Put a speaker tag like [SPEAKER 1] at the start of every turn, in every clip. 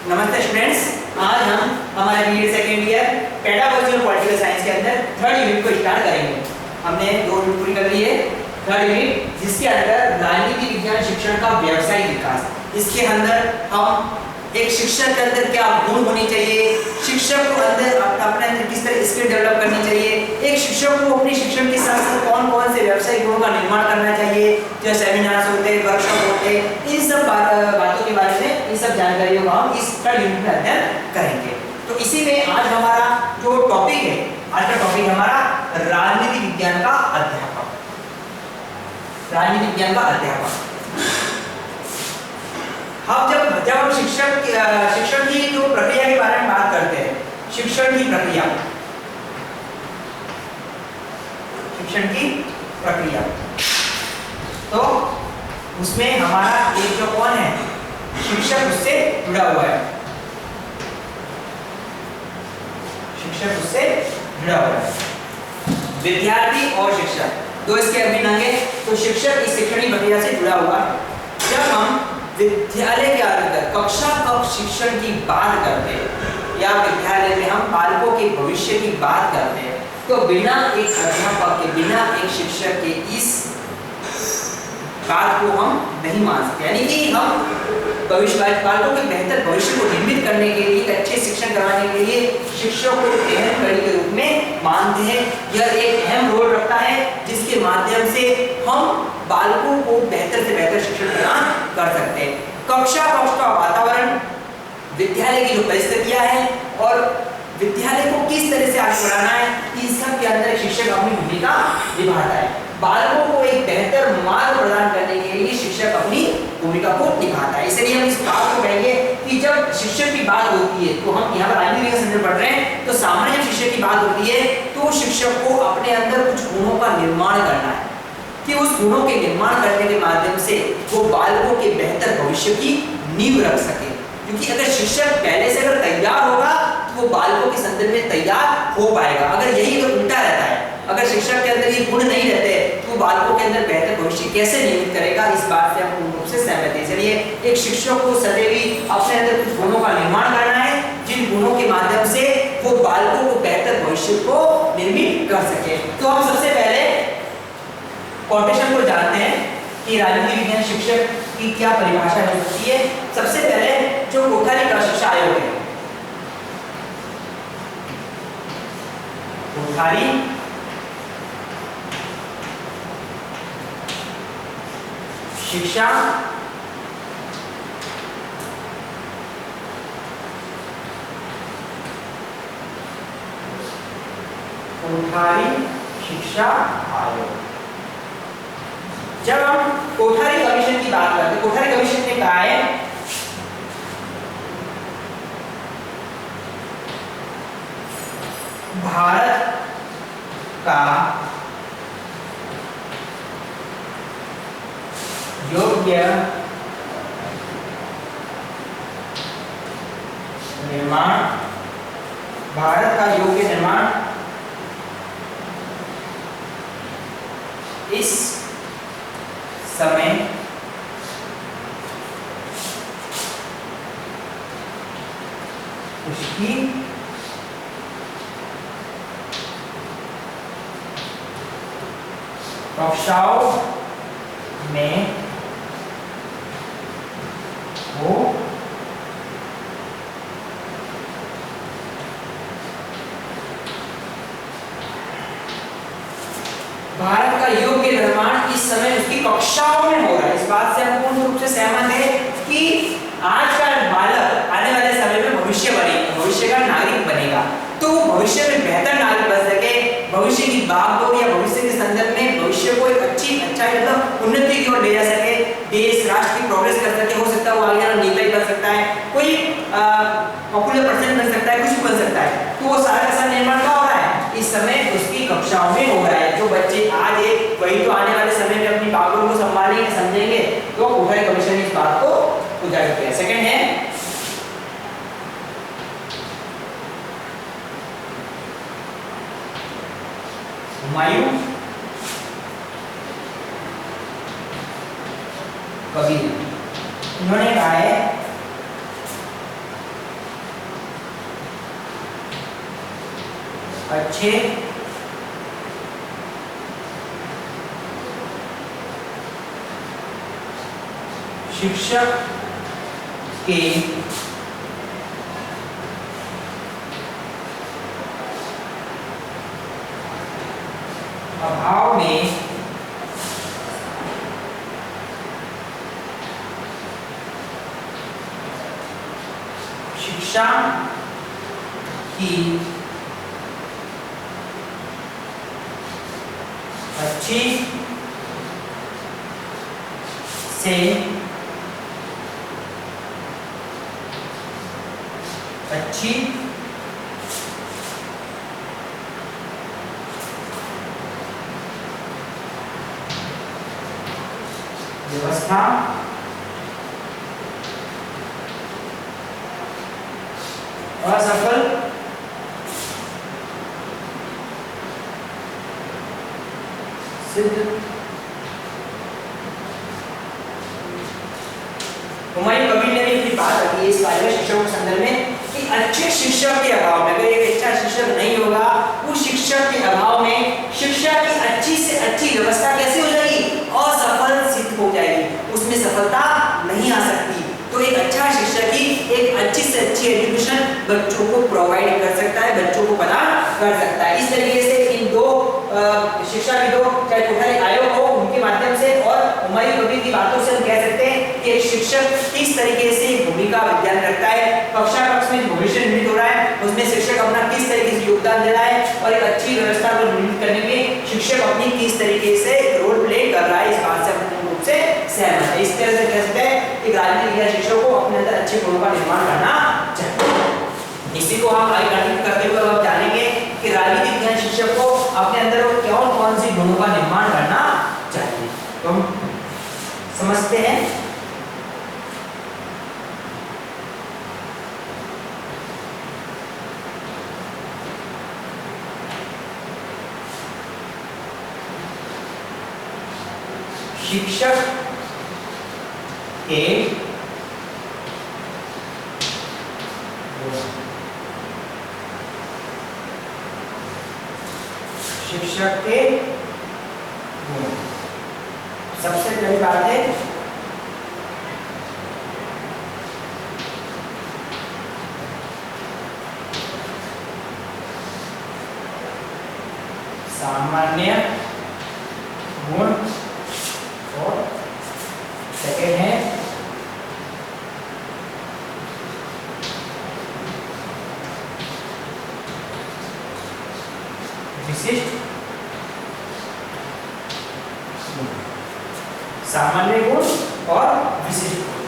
[SPEAKER 1] नमस्ते स्टूडेंट्स, आज हम हमारे बीएड सेकेंड ईयर पेडागोजी और पॉलिटिकल साइंस के अंदर थर्ड यूनिट को स्टार्ट करेंगे। हमने 2 यूनिट पूरी कर ली है। थर्ड यूनिट जिसके अंदर राजनीति विज्ञान शिक्षण का व्यावसायिक विकास, इसके अंदर हम एक शिक्षक के अंदर क्या गुण होने चाहिए, शिक्षक को अंदर अपने अंदर किस तरह स्किल डेवलप करनी चाहिए, एक शिक्षक को अपनी शिक्षण के साथ साथ कौन कौन से व्यावसायिक गुणों का निर्माण करना चाहिए, जो सेमिनार्स होते हैं, वर्कशॉप होते हैं, इन सब बातों के बारे में, इन सब जानकारियों को हम इस थर्ड यूनिट में अध्ययन करेंगे। तो इसी में आज हमारा जो टॉपिक है, आज का टॉपिक हमारा राजनीति विज्ञान का अध्यापक। राजनीति विज्ञान का अध्यापक। हम जब हम शिक्षण की जो प्रक्रिया के बारे में बात करते हैं, शिक्षण की प्रक्रिया, तो उसमें हमारा एक जो कौन है, शिक्षक उससे जुड़ा हुआ है। शिक्षक उससे जुड़ा हुआ है। विद्यार्थी और शिक्षक दो इसके अभिन्न अंग हैं। तो शिक्षक इस शिक्षण प्रक्रिया से जुड़ा हुआ है। जब हम विद्यालय के अंदर कक्षा कक्ष शिक्षण की बात करते हैं या विद्यालय में हम बालकों के भविष्य की बात करते हैं, तो बिना एक अध्यापक के, बिना एक शिक्षक के इस बात को हम नहीं मान सकते। यानी कि हम बालकों के बेहतर भविष्य को निर्मित करने के लिए, अच्छे शिक्षण कराने के लिए शिक्षक को अहम कड़ी के रूप में मानते हैं। यह एक अहम रोल रखता है जिसके माध्यम से हम बालकों को बेहतर से बेहतर शिक्षण प्रदान कर सकते हैं। कक्षा कक्ष का वातावरण, विद्यालय की जो परिस्थितियां हैं और विद्यालय को किस तरह से आगे बढ़ाना है, इन सब के अंदर शिक्षक अपनी भूमिका निभाता है। बालकों को एक बेहतर मार्ग प्रदान करने के लिए शिक्षक अपनी भूमिका को निभाता है। इसलिए हम इस बात को कहेंगे कि जब शिक्षक की बात होती है, तो हम यहाँ पर राजनीति विज्ञान संदर्भ पढ़ रहे हैं, तो सामान्य शिक्षक की बात होती है तो शिक्षक को अपने अंदर कुछ गुणों का निर्माण करना है कि उस गुणों के निर्माण करने के माध्यम से वो बालकों के बेहतर भविष्य की नींव रख सके। क्योंकि अगर शिक्षक पहले से अगर तैयार होगा तो वो बालकों के संदर्भ में तैयार हो पाएगा। अगर यही अगर उल्टा रहता है, अगर शिक्षक के अंदर ये गुण नहीं रहते तो वो बालकों के अंदर बेहतर भविष्य कैसे निर्मित करेगा, इस बात से हम पूर्ण रूप से सहमत हैं। इसलिए एक शिक्षक को सदैव ही अपने अंदर कुछ गुणों का निर्माण करना है, जिन गुणों के माध्यम से वो बालकों को बेहतर भविष्य को निर्मित कर सके। तो हम सबसे पहले कोटेशन को जानते हैं कि राजनीति विज्ञान शिक्षक की क्या परिभाषा हो सकती है। सबसे पहले जो कोठारी का शिक्षा आयोग है, कोठारी शिक्षा आयोग। जब हम कोठारी कमीशन की बात करते हैं, कोठारी कमीशन ने कहा है भारत का योग्य निर्माण, इस समय उसकी कक्षाओं में हो भारत का योग्य निर्माण इस समय उसकी कक्षाओं में हो रहा है। इस बात से हम पूर्ण रूप से सहमत हैं कि आज का बालक आने वाले समय में भविष्य बनेगा, भविष्य का नागरिक बनेगा। तो भविष्य में बेहतर नागरिक बन सके, भविष्य की बागडोर या भविष्य के संदर्भ में भविष्य को एक अच्छा मतलब उन्नति की ओर ले जा सके, देश राष्ट्र की प्रोग्रेस कर सके। हो सकता है वो आगे जाकर नेता ही बन सकता है, कोई पॉपुलर पर्सन बन सकता है, कुछ भी बन सकता है। तो वो सारा का सारा निर्माण क्या हो रहा है, इस समय उसकी कक्षाओं में हो रहा है। जो बच्चे आज एक, वही तो आने वाले समय में अपनी बागडोर को संभालेंगे, समझेंगे। तो कोठारी कमीशन ने इस बात को उजागर किया। सेकंड है हुमायूं कबीर। उन्होंने कहा है अच्छे शिक्षक के अभाव में शिक्षा की अच्छी से अच्छी व्यवस्था असफल सिद्ध हुमायूं कबीर ने भी अपनी बात रखी है इस कार्य शिक्षकों के संदर्भ में कि अच्छे शिक्षक के अभाव में, अगर एक अच्छा शिक्षक नहीं होगा, उस शिक्षक के अभाव में शिक्षा की अच्छी से अच्छी व्यवस्था कैसे हो जाएगी? असफल सिद्ध हो जाएगी, उसमें सफलता नहीं आ सकती। तो एक अच्छा शिक्षक ही एक अच्छी से अच्छी एजुकेशन बच्चों को प्रोवाइड कर सकता है, बच्चों को प्रदान कर सकता है। इस तरीके से इन दो शिक्षाविदों, चाहे कोठारी आयोग हो, उनके माध्यम से और हुमायूं कबीर की बातों से हम कह सकते हैं कि एक शिक्षक किस तरीके से भूमिका विज्ञान करता है, कक्षा कक्ष में भविष्य निर्मित हो रहा है, उसमें शिक्षक अपना किस तरीके से योगदान दे रहा है और एक अच्छी व्यवस्था को निर्मित करने में शिक्षक अपनी किस तरीके से रोल प्ले कर रहा है, इस बात से हम पूर्ण रूप से सहमत है। इस तरह से कह सकते हैं कि राजनीतिक विज्ञान शिक्षक को अपने अंदर अच्छे गुणों का निर्माण करना चाहिए। इसी को हम आगे कंटिन्यू करते हुए अब जानेंगे कि राजनीतिक विज्ञान शिक्षक को अपने अंदर कौन कौन सी गुणों का निर्माण करना चाहिए। तो हम समझते हैं शिक्षक के गुण। सबसे पहली बात है सामान्य गुण और सेकेंड है विशिष्ट गुण। सामान्य गुण और विशिष्ट गुण।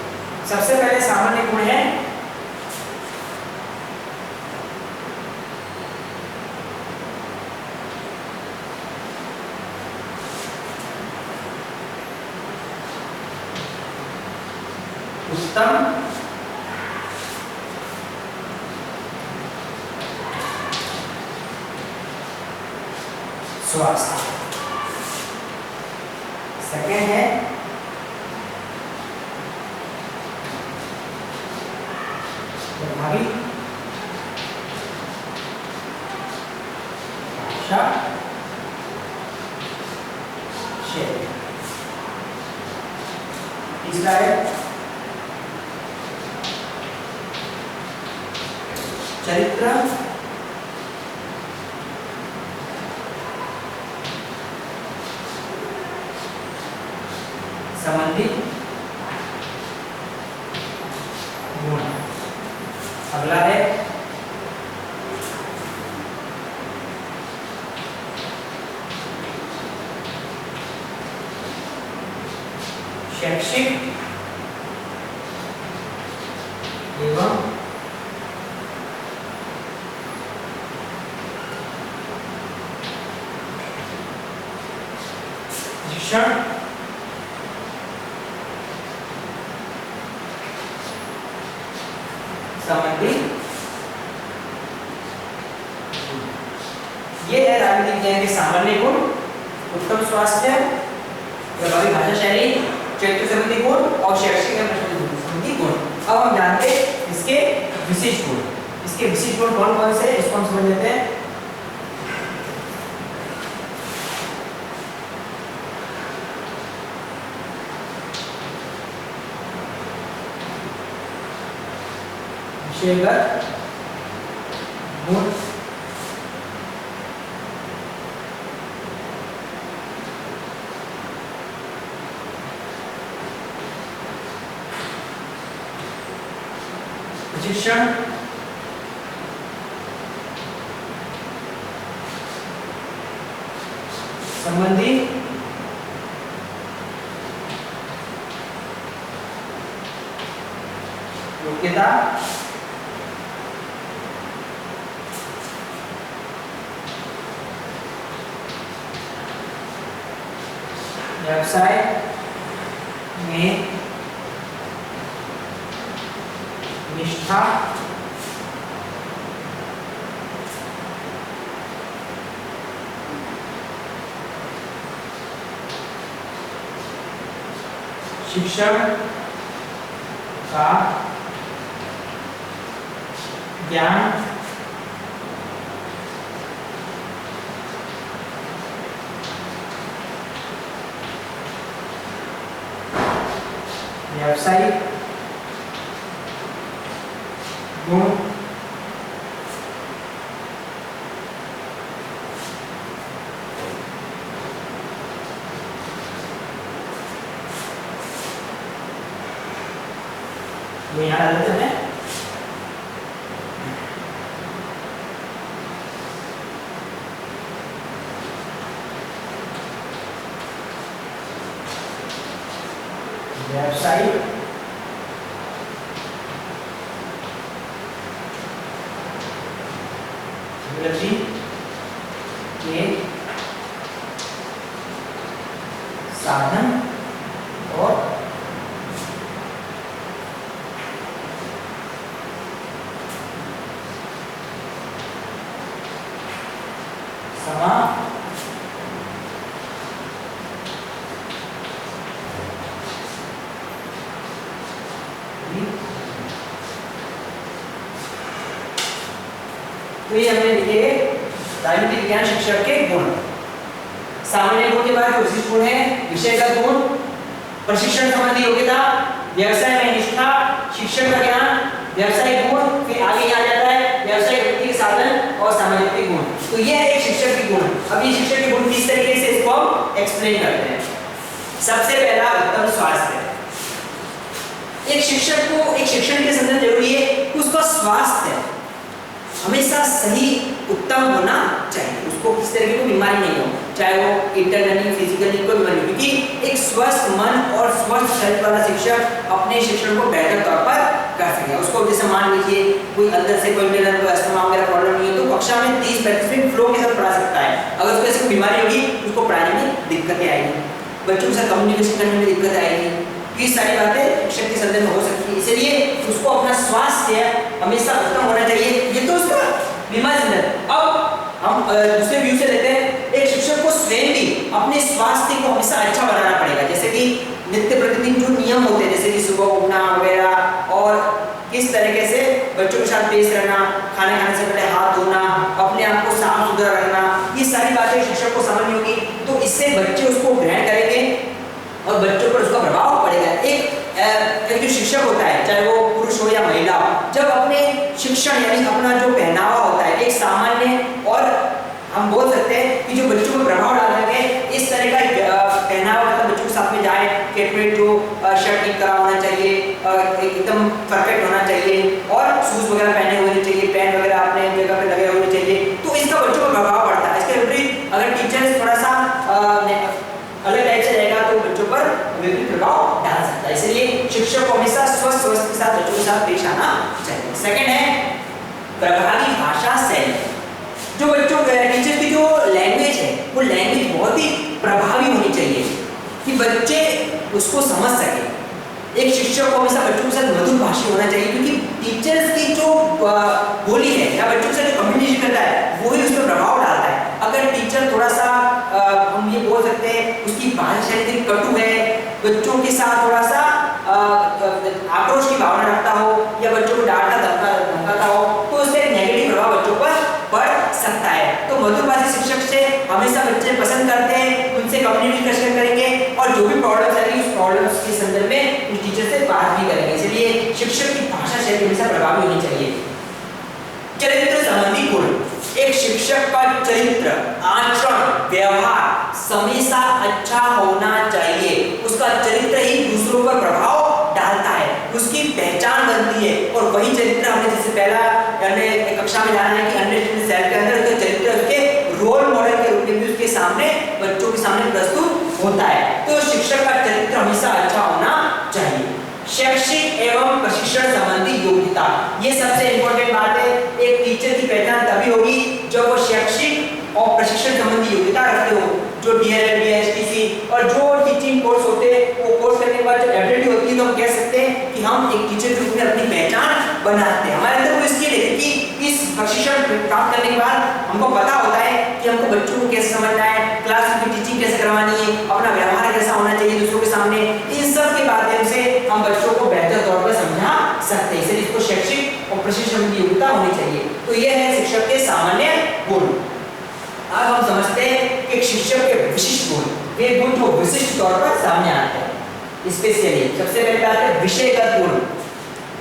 [SPEAKER 1] सबसे पहले सामान्य गुण है उत्तम स्वास्थ्य। सेकेंड है प्रभावी भाषा शैली। तीसरा है चरित्र संबंधी गुण। अगला है शैक्षिक एवं शिक्षण संबंधी। ये है राजनीतिक विज्ञान के सामान्य गुण, उत्तम स्वास्थ्य, प्रभावी भाषा शैली, चरित्र संबंधी गुण और शैक्षिक संबंधी गुण। अब हम जानते हैं इसके विशिष्ट गुण। इसके विशिष्ट गुण कौन कौन से, इसको हम समझ लेते हैं। विषयगत गुण प्रशिक्षण संबंधी योग्यता व्यवसाय में निष्ठा शिक्षण का ज्ञान व्यावसायिक गुण ये यहाँ डाल देते हैं। व्यावसायिक वृद्धि के साधन और समाप्त तो ये हमने लिखे राजनीतिक विज्ञान शिक्षक के गुण। सामान्य गुण के बाद जो विशिष्ट गुण है विषयगत गुण, प्रशिक्षण संबंधी योग्यता, व्यवसाय में निष्ठा, शिक्षण का ज्ञान, व्यवसायिक गुण, फिर आगे आ जाता है व्यवसायिक वृत्ति के साधन और सामाजिक गुण। तो ये है एक शिक्षक के गुण। अब ये शिक्षक के गुण किस तरीके से इसको हम एक्सप्लेन करते हैं। सबसे पहला उत्तम स्वास्थ्य। एक शिक्षक को एक शिक्षण के संदर्भ जरूरी है कि उसका स्वास्थ्य हमेशा सही उत्तम होना चाहिए, उसको किस तरह की बीमारी नहीं हो, चाहे वो इंटरनली फिजिकली कोई बीमारी, क्योंकि एक स्वस्थ मन और स्वस्थ शरीर वाला शिक्षक अपने शिक्षण को बेहतर तौर पर कर सकेगा। उसको जैसे मान लीजिए कोई अंदर से कोई इंटरनल कोई अस्थमा वगैरह प्रॉब्लम नहीं है तो कक्षा में 30-35 फ्लो के साथ पढ़ा सकता है। अगर उसको ऐसी बीमारी होगी उसको पढ़ाने में दिक्कतें आएगी, बच्चों के साथ कम्युनिकेशन करने में दिक्कत आएगी, ये सारी बातें शिक्षक के संदर्भ में हो सकती है। इसलिए उसको अपना स्वास्थ्य हमेशा उत्तम होना चाहिए। ये तो उसका बीमारी संदर्भ। अब हम दूसरे व्यू से लेते हैं, एक शिक्षक को स्वयं भी अपने स्वास्थ्य को हमेशा अच्छा बनाना पड़ेगा। जैसे कि नित्य प्रतिदिन जो नियम होते हैं, जैसे कि सुबह उठना वगैरह, और किस तरीके से बच्चों के साथ पेश रहना, खाने खाने से पहले हाथ धोना, अपने आप को साफ सुथरा रखना, ये सारी बातें शिक्षक को समझनी होगी। तो इससे बच्चे उसको ग्रहण करेंगे और बच्चों पर उसका प्रभाव पड़ेगा। एक जो शिक्षक होता है, चाहे वो पुरुष हो या महिला हो, जब अपने शिक्षण यानी अपना जो पहनावा होता है एक सामान्य, और हम बोल सकते हैं कि जो बच्चों पर प्रभाव डालेंगे इस तरह का पहनावा, मतलब बच्चों के साथ में जाए कैटवेट जो शर्ट की तरह होना चाहिए, एकदम परफेक्ट होना चाहिए, और शूज वगैरह पहने होने चाहिए, पेन वगैरह अपने जगह पे लगे होने चाहिए, तो इसका बच्चों पर प्रभाव पड़ता है। इसके विपरीत अगर टीचर थोड़ा सा अलग टाइप से रहेगा तो बच्चों पर विपरीत प्रभाव डाल सकता है। इसलिए शिक्षक को हमेशा स्वस्थ के साथ बच्चों के साथ पेश आना चाहिए। सेकंड है प्रभावी भाषा शैली। जो बच्चों टीचर की जो लैंग्वेज है वो लैंग्वेज बहुत ही प्रभावी होनी चाहिए कि बच्चे उसको समझ सके। एक शिक्षक को हमेशा बच्चों के साथ मधुर भाषी होना चाहिए, क्योंकि टीचर्स की जो बोली है या बच्चों से जो कम्युनिकेशन करता है वो ही उस पर प्रभाव डालता है। अगर टीचर थोड़ा सा हम ये बोल सकते हैं उसकी भाषा शैली कटु है, बच्चों के साथ थोड़ा सा आक्रोश की भावना रखता हो या बच्चों को डांटता धमकाता हो, तो उससे नेगेटिव प्रभाव बच्चों पर पड़ सकता है। तो मधुरभाषी शिक्षक से हमेशा बच्चे पसंद करते हैं, उनसे कम्युनिकेशन करेंगे और जो भी प्रॉब्लम्स आएगी उस प्रॉब्लम्स के संदर्भ में उस टीचर से बात भी करेंगे। इसलिए शिक्षक की भाषा शैली हमेशा प्रभावी होनी चाहिए। चरित्र संबंधी गुण, एक शिक्षक का चरित्र, आचरण, व्यवहार हमेशा अच्छा होना चाहिए। उसका चरित्र ही दूसरों पर प्रभाव डालता है, उसकी पहचान बनती है। और वही चरित्र हमने जैसे पहला हमने कक्षा में जाना है कि अंडरस्टैंडिंग सेल के अंदर उसका चरित्र उसके रोल मॉडल के रूप में भी उसके सामने, बच्चों के सामने प्रस्तुत होता है। तो शिक्षक का चरित्र हमेशा अच्छा होना चाहिए। शैक्षिक एवं प्रशिक्षण संबंधी योग्यता, ये सबसे इंपॉर्टेंट बात है। एक टीचर की पहचान तभी होगी जब वो शैक्षिक और प्रशिक्षण संबंधी योग्यता रखते हो। जो डीएलएड, डीएसटीसी और जो टीचिंग कोर्स होते हैं, वो कोर्स करने के बाद जो एबिलिटी होती है तो हम कह सकते हैं कि हम एक टीचर के रूप में अपनी पहचान बनाते हैं। हमारे अंदर वो इसलिए है कि इस प्रशिक्षण प्राप्त करने के बाद हमको पता होता है कि हमको बच्चों को कैसे समझना है, क्लास की टीचिंग कैसे करवानी है, अपना व्यवहार कैसा होना चाहिए दूसरों के सामने। इन सब के माध्यम से हम बच्चों को बेहतर तौर पर समझा सकते हैं। इसलिए इसको शैक्षिक और प्रशिक्षण की योग्यता होनी चाहिए। तो यह है शिक्षक के सामान्य गुण। अब हम समझते हैं कि शिक्षक के विशिष्ट गुण, वे गुण जो विशिष्ट तौर पर सामने आते हैं। स्पेशली सबसे पहले बात है विषयगत गुण।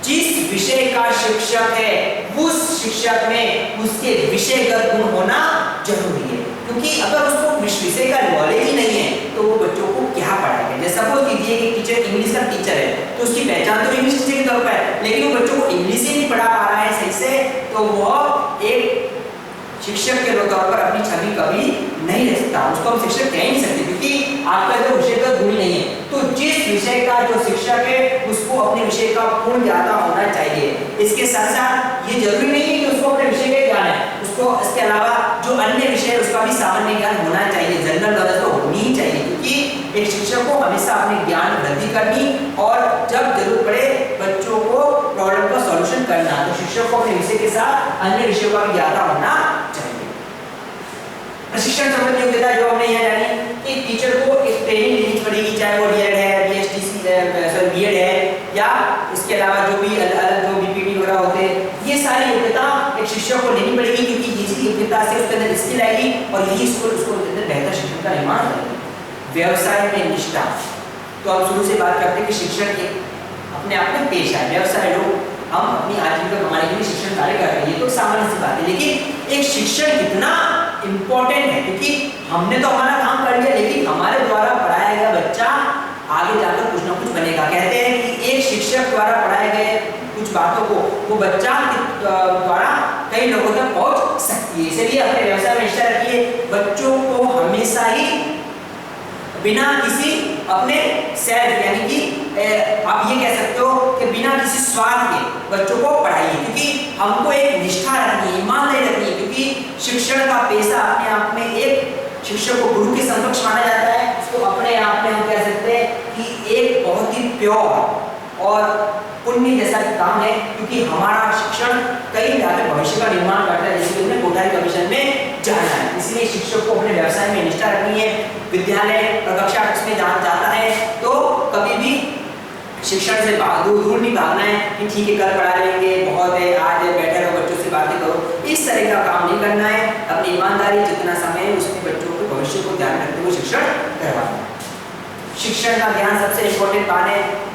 [SPEAKER 1] जिस विषय का शिक्षक है उस शिक्षक में उसके विषयगत गुण होना जरूरी है, क्योंकि अगर उसको विषय का नॉलेज ही नहीं है तो वो बच्चों को क्या पढ़ाएगा। जैसे सपोज कीजिए कि टीचर इंग्लिश का टीचर है तो उसकी पहचान तो इंग्लिश टीचर के तौर पर है, लेकिन वो बच्चों को इंग्लिश ही नहीं पढ़ा पा रहा है सही से, तो वो एक शिक्षक के तौर पर अपनी छवि कभी नहीं रह सकता। उसको हम शिक्षक कह नहीं सकते, क्योंकि आपका जो विषय का गुण नहीं है। तो जिस विषय का जो शिक्षक है उसको अपने विषय का पूर्ण ज्ञाता होना चाहिए। इसके साथ साथ ये जरूरी नहीं है कि उसको अपने विषय का ज्ञान है, उसको इसके अलावा जो अन्य विषय है उसका भी सामान्य ज्ञान होना चाहिए। जनरल नॉलेज तो होनी ही चाहिए, क्योंकि एक शिक्षक को हमेशा अपने ज्ञान वृद्धि करनी और जब जरूरत पड़े बच्चों को प्रॉब्लम का सॉल्यूशन करना, तो शिक्षक को अपने विषय के साथ अन्य विषयों का भी ज्ञाता होना चाहिए। प्रशिक्षण संबंधी योग्यता जो हमने यहाँ जानी कि टीचर को एक ट्रेनिंग लेनी पड़ेगी, चाहे वो डीएड है, बीएसटीसी है, बीएड है या इसके अलावा जो भी अलग जो बीपीटी वगैरह होते हैं, ये सारी योग्यता एक शिक्षक को लेनी पड़ेगी, क्योंकि इसी योग्यता से उसके अंदर स्किल आएगी और यही उसको अंदर बेहतर शिक्षण का निर्माण करेगी। व्यवसाय में निष्ठा, तो अब शुरू से बात करते हैं कि शिक्षण एक अपने आप में पेशा है। व्यवसाय लोग हम अपनी आजीविका कमाने के लिए शिक्षण कार्य कर रहे हैं, ये तो सामान्य सी बात है, लेकिन एक शिक्षण कितना इम्पोर्टेंट है, क्योंकि हमने तो हमारा काम कर लिया, लेकिन हमारे द्वारा पढ़ाया गया बच्चा आगे जाकर कुछ ना कुछ बनेगा। कहते हैं कि एक शिक्षक द्वारा पढ़ाए गए कुछ बातों को वो बच्चा द्वारा कई लोगों तक पहुंच सकती है। इसलिए अपने व्यवसाय में निष्ठा रखिए। बच्चों को हमेशा ही बिना किसी अपने सेल्फ यानी कि आप ये कह सकते हो कि बिना किसी स्वार्थ के बच्चों को पढ़ाइए, क्योंकि हमको एक निष्ठा रखनी है, ईमानदारी रखनी है, क्योंकि शिक्षण का पेशा अपने आप में एक शिक्षक को गुरु के समकक्ष माना जाता है। तो अपने आप में हम कह सकते हैं कि एक बहुत ही प्योर और पुण्य जैसा काम है, क्योंकि हमारा शिक्षण कई जाकर भविष्य का निर्माण करता है, जैसे हमने कोठारी कमीशन में जाना है। इसलिए शिक्षक को अपने व्यवसाय में निष्ठा रखनी है। विद्यालय और कक्षा में जाता है तो कभी भी शिक्षण से दूर नहीं भागना है कि ठीक है कल पढ़ा लेंगे, बहुत है, आज बैठे रहो बच्चों से बातें करो, इस तरह का काम नहीं करना है। अपनी ईमानदारी जितना समय है उसमें बच्चों के भविष्य को ध्यान रखते हुए शिक्षण करवाना है। शिक्षण का ज्ञान सबसे इम्पोर्टेंट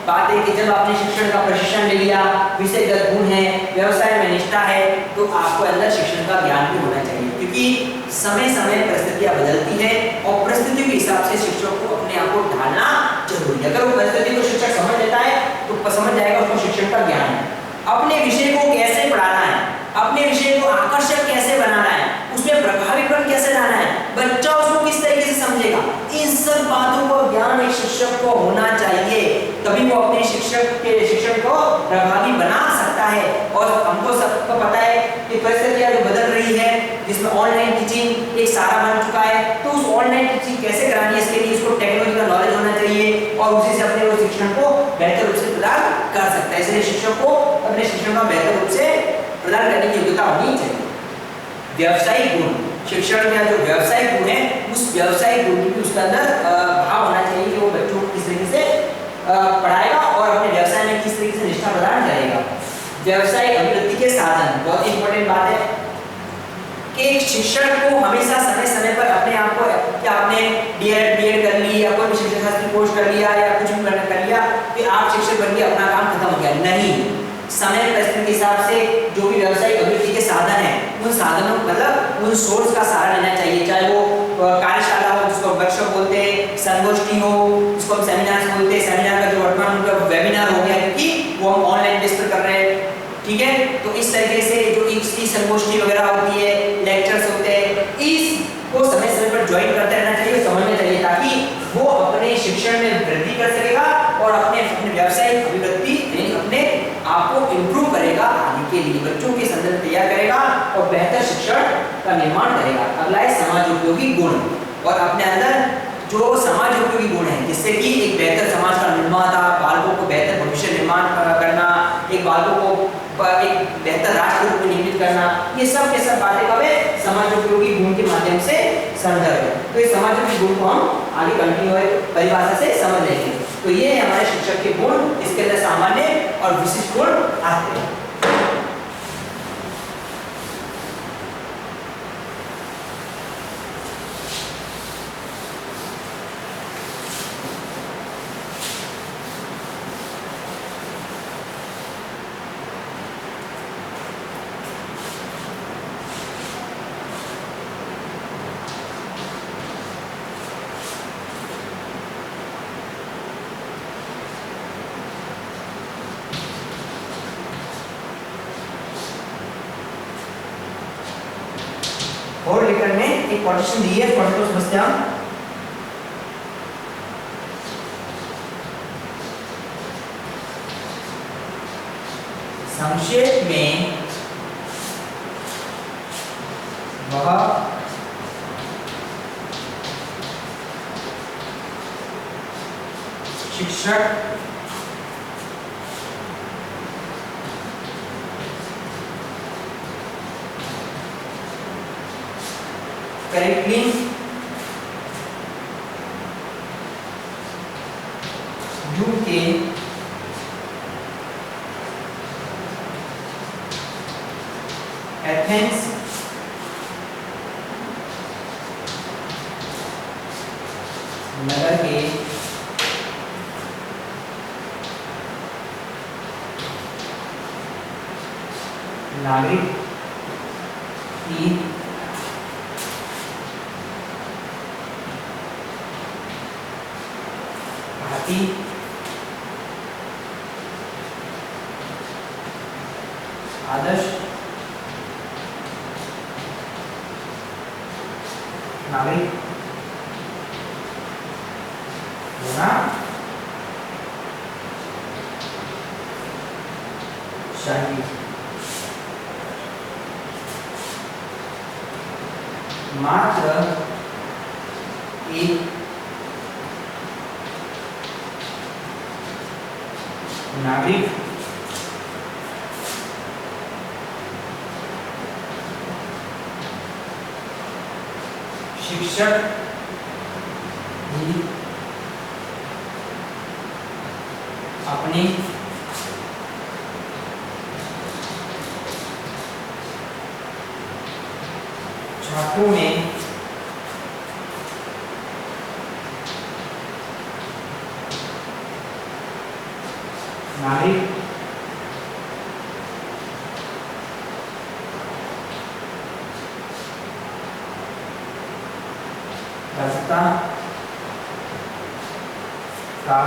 [SPEAKER 1] बात है कि जब आपने शिक्षण का प्रशिक्षण ले लिया, विषयगत गुण है, व्यवसाय में निष्ठा है, तो आपको अंदर शिक्षण का ज्ञान भी होना चाहिए, क्योंकि समय समय परिस्थितियां बदलती है और परिस्थितियों के हिसाब से शिक्षक को अपने आप को ढालना जरूरी है। अगर वो परिस्थिति को शिक्षक समझ लेता है तो समझ जाएगा उसको शिक्षण का ज्ञान है। अपने विषय को कैसे पढ़ाना है, अपने विषय को आकर्षक कैसे बनाना है, उसमें प्रभावीपन कैसे लाना है, बच्चा उसको किस तरीके से समझेगा, इन सब बातों को ज्ञान एक शिक्षक को होना चाहिए, तभी वो अपने शिक्षण को प्रभावी बना सकता है। और हमको सबको पता है कि परिस्थितियां जो बदल रही है, जिसमें ऑनलाइन टीचिंग एक सारा बन चुका है, तो उस ऑनलाइन टीचिंग कैसे करानी है, इसके लिए उसको टेक्नोलॉजी का नॉलेज होना चाहिए और उसी से अपने वो शिक्षण को बेहतर रूप से प्रदान कर सकता है। इसलिए शिक्षक को अपने शिक्षण का बेहतर रूप से प्रदान करने की योग्यता होनी चाहिए। व्यवसायिक गुण, शिक्षण का जो व्यवसायिक गुण है उस व्यवसायिक गुण की उसके अंदर भाव होना चाहिए कि वो बच्चों को किस तरीके से पढ़ाएगा और अपने व्यवसाय में किस तरीके से निष्ठा प्रदान करेगा। व्यवसायिक अभिवृद्धि के साधन, बहुत इंपॉर्टेंट बात है कि एक शिक्षण को हमेशा समय समय पर अपने आप को, क्या आपने बीएड कर ली या कोई भी शिक्षण शास्त्री कोर्स कर लिया या कुछ भी कर लिया कि आप शिक्षक बन के अपना काम खत्म हो गया, नहीं। समय परिस्थिति के हिसाब से जो भी व्यावसायिक अभिवृद्धि के साधन है उन साधनों मतलब उन सोर्स का सहारा लेना चाहिए, चाहे वो कार्यशाला हो जिसको वर्कशॉप बोलते हैं, संगोष्ठी हो जिसको हम सेमिनार बोलते हैं, सेमिनार का जो वर्तमान उनका वेबिनार हो गया क्योंकि वो हम ऑनलाइन बेस पर कर रहे हैं, ठीक है। तो इस तरीके से जो इसकी संगोष्ठी वगैरह होती है, लेक्चर्स होते हैं, इसको समय समय पर ज्वाइन करते रहना चाहिए, समझना चाहिए ताकि वो अपने शिक्षण में वृद्धि कर सकेगा और अपने व्यावसायिक अभिवृद्धि यानी अपने आप को इम्प्रूव करेगा, आगे के लिए बच्चों के संदर्भ तैयार करेगा और बेहतर शिक्षण का निर्माण करेगा। अगला है समाज उपयोगी गुण, और अपने अंदर जो समाज उपयोगी गुण है जिससे कि एक बेहतर समाज का निर्माता, बालकों को बेहतर भविष्य निर्माण करना, एक बालकों को एक बेहतर राष्ट्र रूप में निर्मित करना, ये सब के सब बातें कब है समाज उपयोगी गुण के माध्यम से संदर्भ है। तो इस समाज उपयोगी गुण को हम आगे कंटिन्यू परिभाषा से समझ लेंगे। तो ये है हमारे शिक्षक के गुण, इसके अंदर सामान्य और विशिष्ट गुण आते हैं। और लेकर में एक क्वेश्चन दी है, पढ़ो समस्या। संक्षेप में वह शिक्षक करेक्टली यूके एथेंस नगर के नागरिक की आदर्श नागरिक होना चाहिए। मात्र एक नागरिक शिक्षक ही अपने छात्रों में नागरिक दक्षता का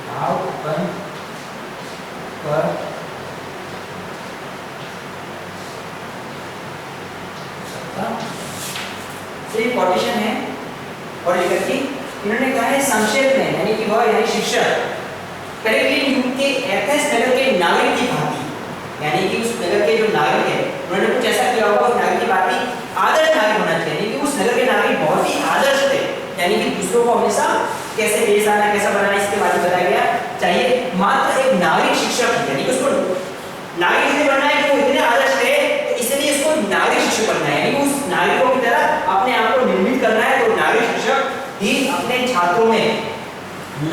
[SPEAKER 1] भाव उत्पन्न कर सकता। ये क्वेश्चन है और लेकर के इन्होंने कहा है संक्षेप में यानी कि वह यानी शिक्षक करेक्टली युग के एथेंस नगर के नागरिक की भांति यानी कि उस नगर के जो नागरिक है उन्होंने कुछ ऐसा किया होगा उस नागरिक की भांति आदर्श नागरिक होना चाहिए, यानी कि उस नगर के नागरिक बहुत ही आदर्श थे, यानी कि दूसरों को हमेशा कैसे पेश आना कैसा बनाना इसके बारे में बताया गया चाहिए। मात्र एक नागरिक शिक्षक यानी कि उसको नागरिक से बनना है कि वो इतने आदर्श थे तो इसलिए इसको नागरिक शिक्षक बनना है, यानी कि उस नागरिकों की तरह अपने आप को निर्मित करना है। तो नागरिक शिक्षक ही अपने छात्रों में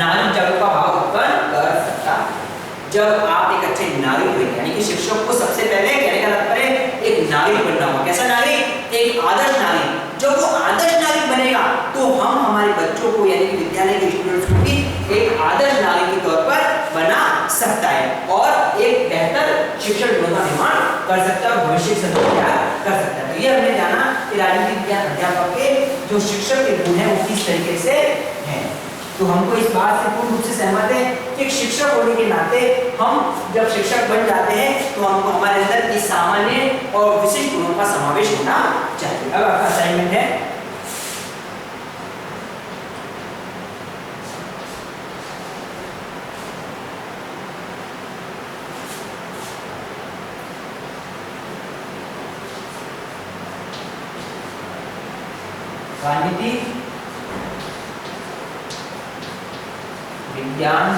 [SPEAKER 1] नागरिक जागरूकता का भाव उत्पन्न कर सकता। जब आप एक अच्छे नागरिक बने यानी कि शिक्षक को सबसे पहले कहने का तात्पर्य एक नागरिक बनना होगा। कैसा नागरिक? एक आदर्श नागरिक। जब वो आदर्श नागरिक बनेगा तो हम हमारे बच्चों को यानी कि विद्यालय के स्टूडेंट्स को भी एक आदर्श नागरिक के तौर पर बना सकता है और एक बेहतर शिक्षण गुणों का निर्माण कर सकता है, भविष्य से तैयार कर सकता है। तो ये हमने जाना कि राजनीति विज्ञान अध्यापक के जो शिक्षक के गुण हैं वो किस तरीके से हैं। तो हमको इस बात से पूर्ण रूप से सहमत है कि शिक्षक होने के नाते हम जब शिक्षक बन जाते हैं तो हमको हमारे अंदर इस सामान्य और विशिष्ट गुणों का समावेश होना चाहिए। अब आपका असाइनमेंट है राजनीति विज्ञान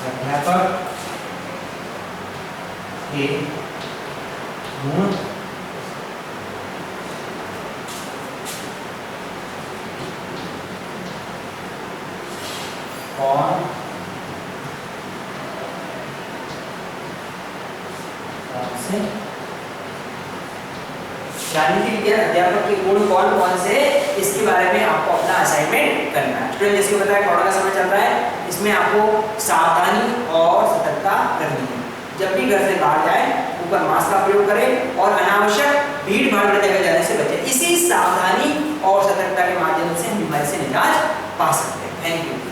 [SPEAKER 1] अध्यापक के गुण कौन से राजनीति विज्ञान अध्यापक के गुण कौन कौन से इसके बारे में आपको अपना असाइनमेंट करना है। स्टूडेंट जैसे बताया कोरोना का समय चल रहा है, इसमें आपको सावधानी और सतर्कता करनी है। जब भी घर से बाहर जाए ऊपर मास्क का प्रयोग करें और अनावश्यक भीड़ भाड़ वाली जगह जाने से बचें। इसी सावधानी और सतर्कता के माध्यम से हम बीमारी से निजात पा सकते हैं। Thank you.